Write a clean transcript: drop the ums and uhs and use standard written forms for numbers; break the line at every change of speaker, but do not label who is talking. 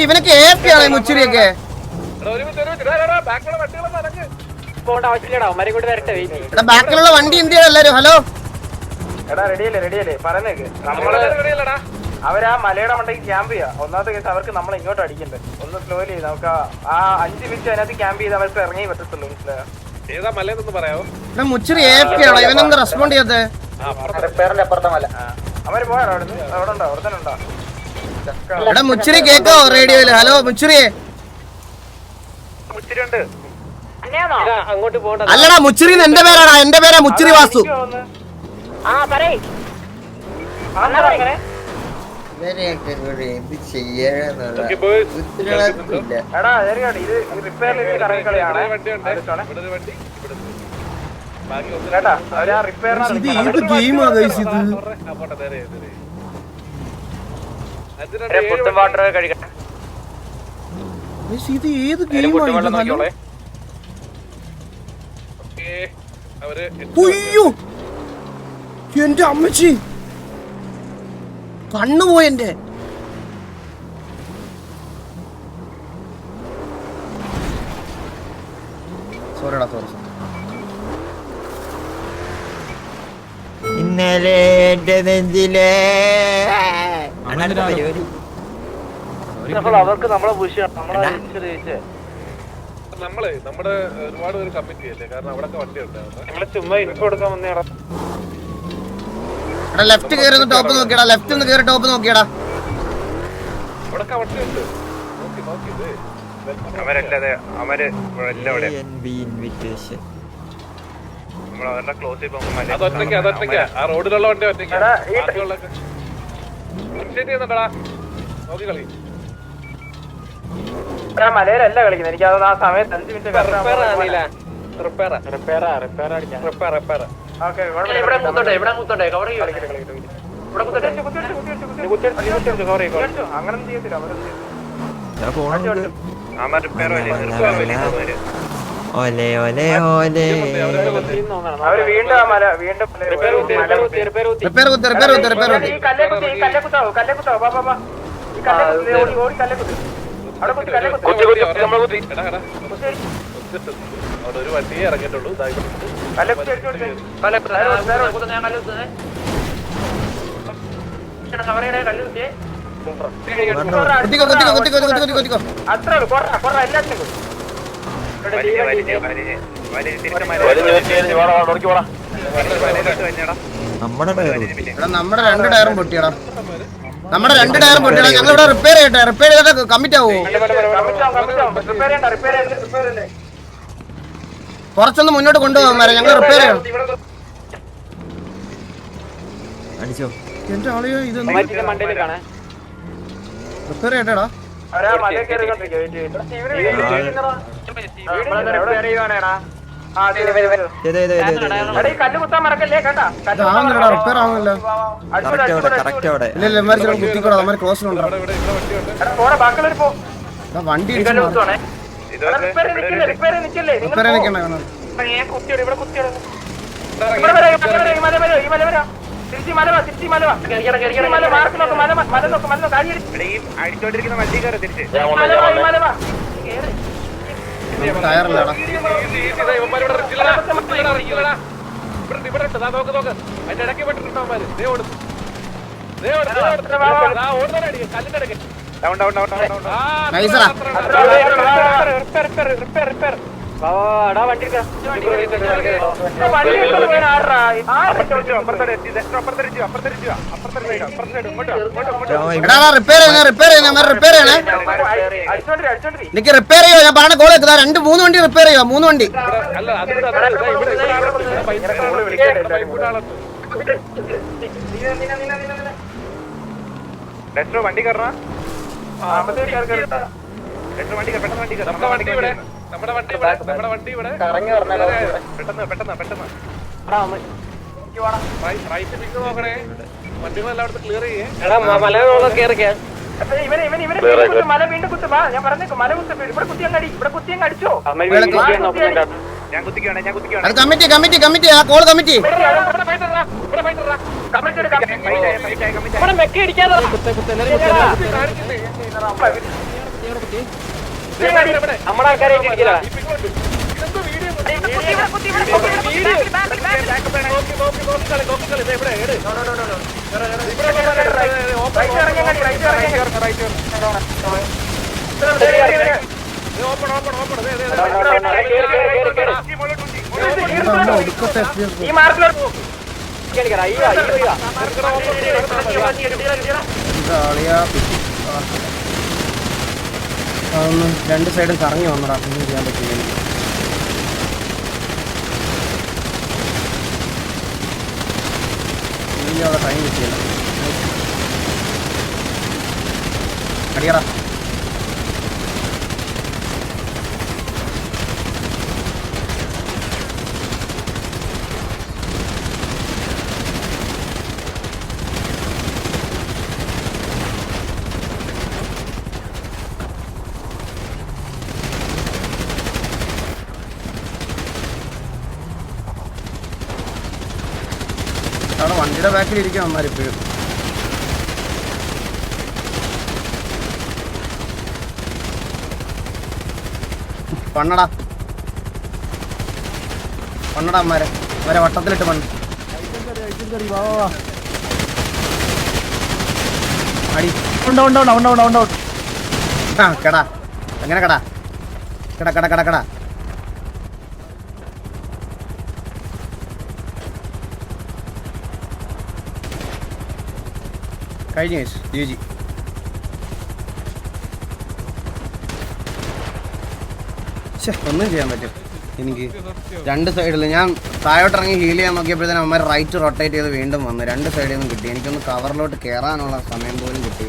ഇവനൊക്കെ ഏപ്പിയാണ് മുച്ചിരിയൊക്കെ. ബാക്കിലുള്ള വണ്ടി എന്ത് ചെയ്യണം എല്ലാരും? ഹലോ
അവരാ മലയുടെ മണ്ടയ്ക്ക് ക്യാമ്പ് ചെയ്യാം. ഒന്നാമത്തെ കേസ് അവർക്ക് നമ്മളെ ഇങ്ങോട്ട് അടിക്കണ്ടേ. ഒന്ന് സ്ലോലി ചെയ്ത് നമുക്ക് ആ 5 മിനിറ്റ് അതിനകത്ത് ക്യാമ്പ് ചെയ്ത് അവർക്ക് ഇറങ്ങി പറ്റത്തുള്ളൂ. മനസ്സിലായോ?
മുച്ചിരി ഏപ്പിയാണോ? ഇവനൊന്ന് റെസ്പോണ്ട് ചെയ്യാതെ.
അവര് പോയാ അവിടെ ഉണ്ടോ? അവിടെ തന്നെ ഉണ്ടോ?
എടാ മുച്ചിരി കേക്കോ റേഡിയോയില്? ഹലോ മുച്ചിരിയെ. അല്ലടാ മുച്ചിരി എന്റെ പേരാടാ. എന്റെ പേരാ മുച്ചിരി വാസു. എന്റെ അമ്മച്ചി കണ്ണുപോയെന്റെ. സോറിടാ സോറി.
ഇന്നലെ എന്റെ നെഞ്ചിലെ
അവർക്ക് നമ്മളെ
നമ്മുടെ ഒരുപാട് പേര് കമ്മിറ്റ് ചെയ്യല്ലേ, കാരണം അവിടെ വണ്ടി ഉണ്ട്.
ചുമ്മാ ഇൻഫോ കൊടുക്കാൻ വന്നേടാ.
ലെഫ്റ്റ് കയറി ടോപ്പ് നോക്കിയടാ. ലെഫ്റ്റ് ഒന്ന് കയറി ടോപ്പ് നോക്കിയടാ.
അവിടെ വണ്ടി ഉണ്ട്. നോക്കി നോക്കി
അവരല്ലാതെ അവര്
ഇൻവിറ്റേഷൻ
ക്ലോസ്
അതൊറ്റയ്ക്ക് ആ റോഡിലുള്ള വണ്ടി ഒറ്റയ്ക്ക് നോക്കി കളി.
മലയിലല്ല കളിക്കുന്നത്. എനിക്ക് അത് ആ സമയത്ത് 5 മിനിറ്റ് അങ്ങനെ ചെയ്യത്തില്ല. അവര് വീണ്ടും
ഒരു വണ്ടിയെ ഇറങ്ങിയിട്ടുള്ളൂ.
നമ്മുടെ 2 ടയറും പൊട്ടിയടാ. നമ്മുടെ 2 ടയറും പൊട്ടിയടാ. ഞങ്ങളിവിടെ റിപ്പയർ ചെയ്യട്ടെ. റിപ്പയർ ചെയ്തിട്ട് കമ്മിറ്റ് ആവോ? കുറച്ചൊന്ന് മുന്നോട്ട് കൊണ്ടുപോകാൻ വരെ ഞങ്ങൾ റിപ്പയർ ചെയ്യണം. എന്റെ ആളിയോ ഇതൊന്നും റിപ്പയർ ചെയ്യട്ടെടാ. വണ്ടി
അടിച്ചോണ്ടിരിക്കുന്ന വണ്ടി കയറി തിരിച്ച്
ടയറല്ലടാ.
അതിന്റെ ഇടയ്ക്ക് പെട്ടിട്ടുണ്ടോ?
എനിക്ക് റിപ്പയർ ചെയ്യോ? ഞാൻ പറഞ്ഞ കോൾ എത്തുക. 2-3 വണ്ടി റിപ്പയർ ചെയ്യോ? 3 വണ്ടി.
വണ്ടി കയറണ
നമ്മുടെ വണ്ടി ഇവിടെ പെട്ടെന്ന് റൈറ്റ് പിക്ക് നോക്കണേ. വണ്ടികൾ എല്ലായിടത്തും ക്ലിയർ ചെയ്യേ.
മല വീണ്ടും കുത്തുവാ. ഞാൻ പറഞ്ഞേക്കും മല കുത്തി ഇവിടെ കുത്തിയങ്ങ് അടിച്ചോ.
കമ്മിറ്റി ആ കോൾ കമ്മിറ്റി
മെക്കെ ഇടിക്കാതെ നമ്മുടെ ആൾക്കാരെ ഈ മാർക്കിലോട്ട്
അതൊന്ന് രണ്ട് സൈഡും കറങ്ങി വന്നടാ, ഒന്നും ചെയ്യാൻ പറ്റില്ല എനിക്ക്. ഇനി അവിടെ ടൈം കിട്ടിയില്ല. അടിയടാ. അവിടെ വണ്ടിയുടെ ബാക്കിൽ ഇരിക്കാൻ വന്നാലിപ്പോഴും. പണ്ണടാ അമ്മാരെ വരെ വട്ടത്തിലിട്ട് പണ്ട് അടി. ആ കടാ, എങ്ങനെ കടാ കട കട കട കട കഴിഞ്ഞു ജിജി. ഒന്നും ചെയ്യാൻ പറ്റും എനിക്ക്. രണ്ട് സൈഡിൽ ഞാൻ താഴോട്ടിറങ്ങി ഹീൽ ചെയ്യാൻ നോക്കിയപ്പോഴത്തേനും അമ്മ റൈറ്റ് റൊട്ടേറ്റ് ചെയ്ത് വീണ്ടും വന്നു. രണ്ട് സൈഡിൽ നിന്നും കിട്ടി. എനിക്കൊന്ന് കവറിലോട്ട് കയറാനുള്ള സമയം പോലും കിട്ടി.